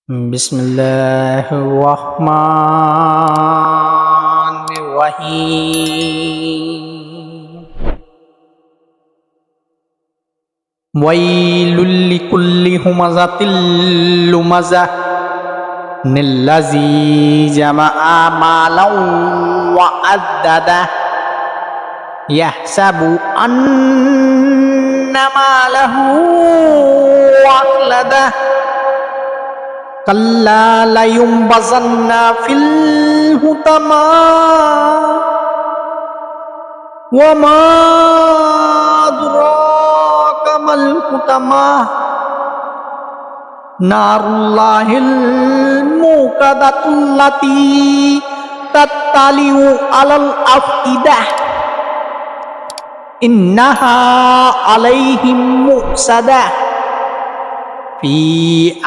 বিসমিল্লাহির-রহমানির-রহিম। ওয়াইলুল লিকুল্লি হুমাযাতিল লুমাযাহ আল্লাযী জামাআ মালাও ওয়া আদ্দাদাহ ইয়াহসাবু আন্না মালাহু আখলাদাহ কাল্লা লায়ুমবাযান্না ফিল হুতামা ওয়া মা আদরাকা মাল হুতামা নারুল্লাহিল মুকাদাতুল্লাতী তাত্তালিউ আলাল আফইদাহ ইন্নাহা আলাইহিম মুসাদাহ ফি